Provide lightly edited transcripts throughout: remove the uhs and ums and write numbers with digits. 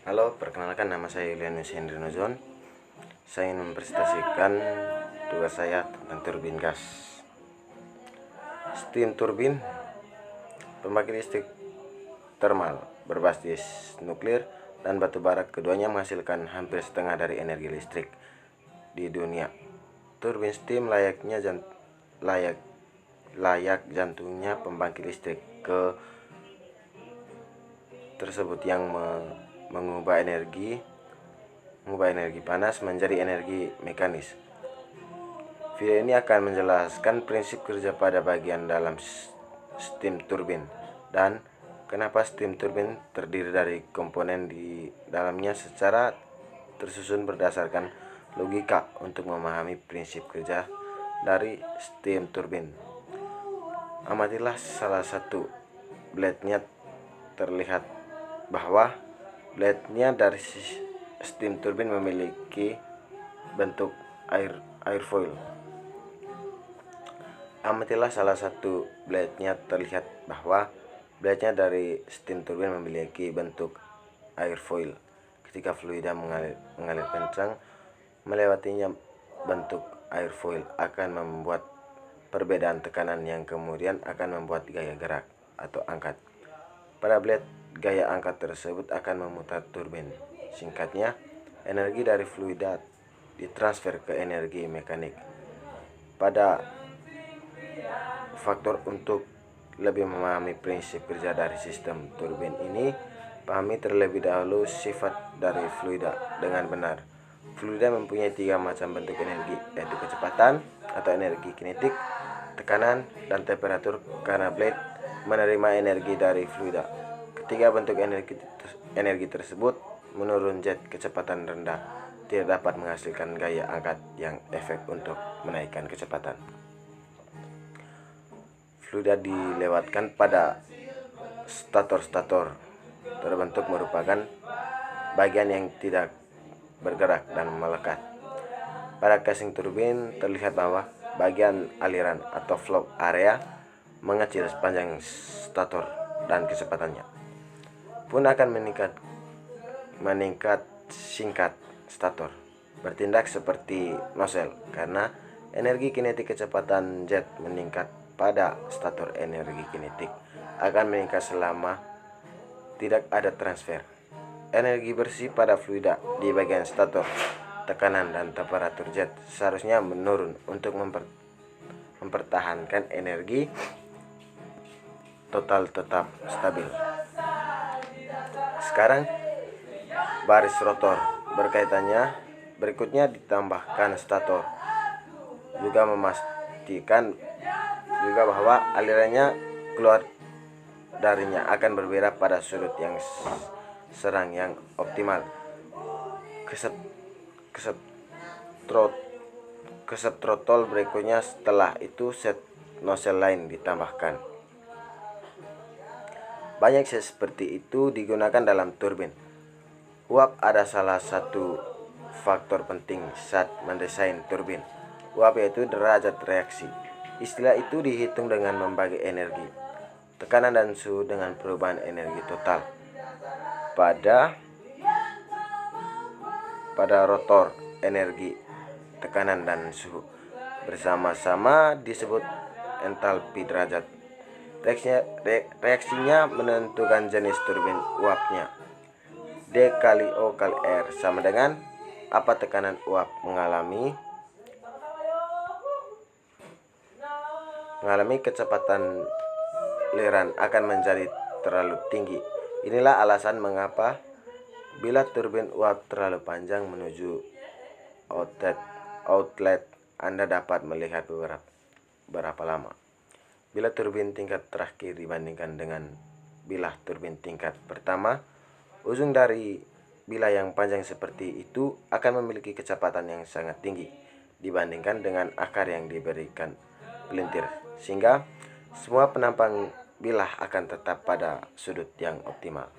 Halo, perkenalkan nama saya Julianus Hendrino John. Saya ingin mempresentasikan tugas saya tentang turbin gas. Steam turbin, pembangkit listrik termal berbasis nuklir dan batu bara, keduanya menghasilkan hampir setengah dari energi listrik di dunia. Turbin steam layak jantungnya pembangkit listrik tersebut yang mengubah energi panas menjadi energi mekanis. Video ini akan menjelaskan prinsip kerja pada bagian dalam steam turbin dan kenapa steam turbin terdiri dari komponen di dalamnya secara tersusun berdasarkan logika untuk memahami prinsip kerja dari steam turbin. Amatilah salah satu blade-nya. Terlihat bahwa blade-nya dari steam turbin memiliki bentuk airfoil. Amatilah salah satu blade-nya. Terlihat bahwa blade-nya dari steam turbin memiliki bentuk airfoil. Ketika fluida mengalir kencang melewatinya, bentuk airfoil akan membuat perbedaan tekanan yang kemudian akan membuat gaya gerak atau angkat. Pada blade, gaya angkat tersebut akan memutar turbin. Singkatnya, energi dari fluida ditransfer ke energi mekanik. Pada faktor untuk lebih memahami prinsip kerja dari sistem turbin ini, pahami terlebih dahulu sifat dari fluida dengan benar. Fluida mempunyai 3 macam bentuk energi, yaitu kecepatan atau energi kinetik, tekanan, dan temperatur. Karena blade menerima energi dari fluida, ketiga bentuk energi tersebut menurun jet kecepatan rendah tidak dapat menghasilkan gaya angkat yang efek untuk menaikkan kecepatan. Fluida dilewatkan pada stator terbentuk merupakan bagian yang tidak bergerak dan melekat. Pada casing turbin terlihat bahwa bagian aliran atau flow area mengecil sepanjang stator dan kecepatannya pun akan meningkat singkat stator bertindak seperti nozzle karena energi kinetik. Kecepatan jet meningkat pada stator. Energi kinetik akan meningkat selama tidak ada transfer energi bersih pada fluida di bagian stator. Tekanan dan temperatur jet seharusnya menurun untuk mempertahankan energi total tetap stabil. Sekarang baris rotor berkaitannya. Berikutnya ditambahkan stator. Juga memastikan juga bahwa alirannya keluar darinya akan berbeda pada sudut yang serang yang optimal. Kesep throttle berikutnya. Setelah itu set nozzle lain ditambahkan. Banyak seperti itu digunakan dalam turbin. Uap ada salah satu faktor penting saat mendesain turbin. Uap yaitu derajat reaksi. Istilah itu dihitung dengan membagi energi, tekanan, dan suhu dengan perubahan energi total pada rotor. Energi, tekanan, dan suhu bersama-sama disebut entalpi derajat. Reaksinya menentukan jenis turbin uapnya. D kali O kali R sama dengan apa? Tekanan uap mengalami kecepatan liran akan menjadi terlalu tinggi. Inilah alasan mengapa bila turbin uap terlalu panjang menuju outlet, Anda dapat melihat berapa lama bilah turbin tingkat terakhir dibandingkan dengan bilah turbin tingkat pertama. Ujung dari bilah yang panjang seperti itu akan memiliki kecepatan yang sangat tinggi dibandingkan dengan akar yang diberikan pelintir, sehingga semua penampang bilah akan tetap pada sudut yang optimal.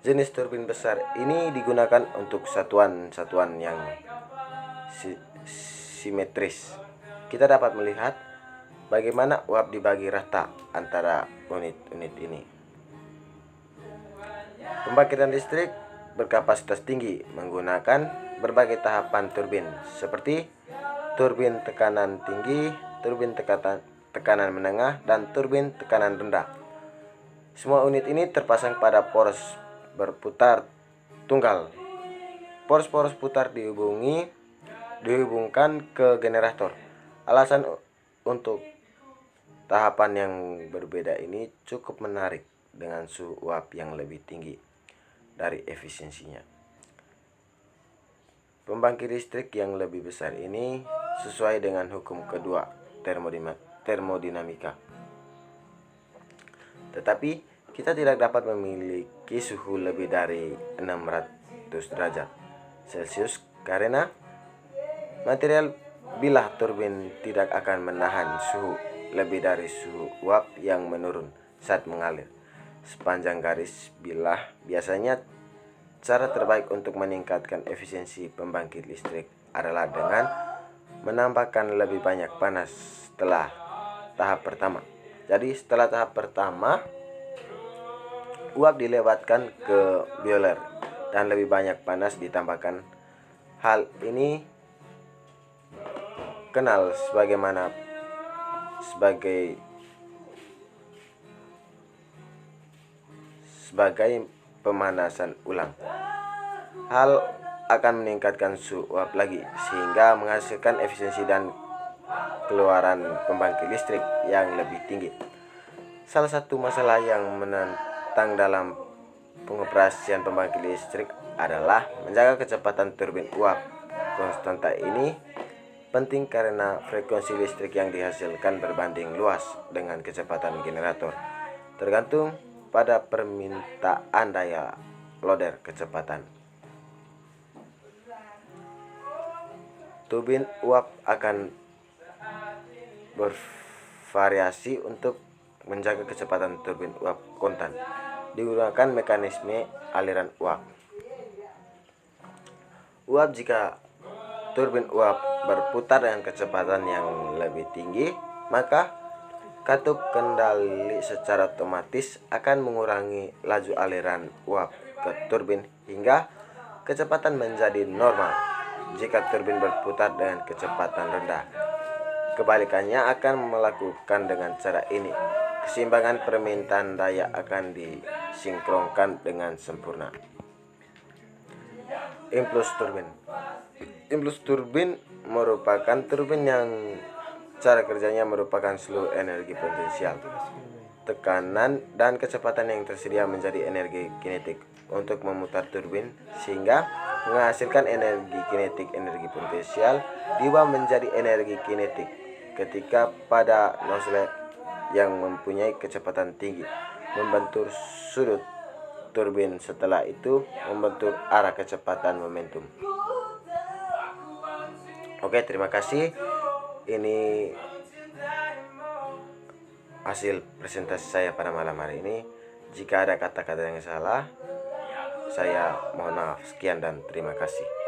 Jenis turbin besar ini digunakan untuk satuan-satuan yang simetris. Kita dapat melihat bagaimana uap dibagi rata antara unit-unit ini. Pembangkitan listrik berkapasitas tinggi menggunakan berbagai tahapan turbin seperti turbin tekanan tinggi, turbin tekanan menengah, dan turbin tekanan rendah. Semua unit ini terpasang pada poros berputar tunggal. Poros-poros putar dihubungkan ke generator. Alasan untuk tahapan yang berbeda ini cukup menarik dengan suhu uap yang lebih tinggi dari efisiensinya. Pembangkit listrik yang lebih besar ini sesuai dengan hukum kedua termodinamika. Tetapi kita tidak dapat memiliki suhu lebih dari 600 derajat Celcius karena material bilah turbin tidak akan menahan suhu lebih dari suhu uap yang menurun saat mengalir. Sepanjang garis bilah biasanya cara terbaik untuk meningkatkan efisiensi pembangkit listrik adalah dengan menambahkan lebih banyak panas setelah tahap pertama. Jadi setelah tahap pertama, uap dilewatkan ke boiler dan lebih banyak panas ditambahkan. Hal ini kenal sebagai pemanasan ulang. Hal akan meningkatkan suhu uap lagi sehingga menghasilkan efisiensi dan keluaran pembangkit listrik yang lebih tinggi. Salah satu masalah yang menantang dalam pengoperasian pembangkit listrik adalah menjaga kecepatan turbin uap. Konstanta ini penting karena frekuensi listrik yang dihasilkan berbanding luas dengan kecepatan generator, tergantung pada permintaan daya loader kecepatan. Turbin uap akan bervariasi untuk menjaga kecepatan turbin uap konstan. Digunakan mekanisme aliran uap. Jika turbin uap berputar dengan kecepatan yang lebih tinggi, maka katup kendali secara otomatis akan mengurangi laju aliran uap ke turbin hingga kecepatan menjadi normal. Jika turbin berputar dengan kecepatan rendah, kebalikannya akan melakukan dengan cara ini. Keseimbangan permintaan daya akan disinkronkan dengan sempurna. Impuls turbin. Impuls turbin merupakan turbin yang cara kerjanya merupakan seluruh energi potensial, tekanan, dan kecepatan yang tersedia menjadi energi kinetik untuk memutar turbin sehingga menghasilkan energi kinetik. Energi potensial diubah menjadi energi kinetik ketika pada nozzle yang mempunyai kecepatan tinggi membentur sudut turbin, setelah itu membentur arah kecepatan momentum. Oke, terima kasih. Ini hasil presentasi saya pada malam hari ini. Jika ada kata-kata yang salah, saya mohon maaf. Sekian dan terima kasih.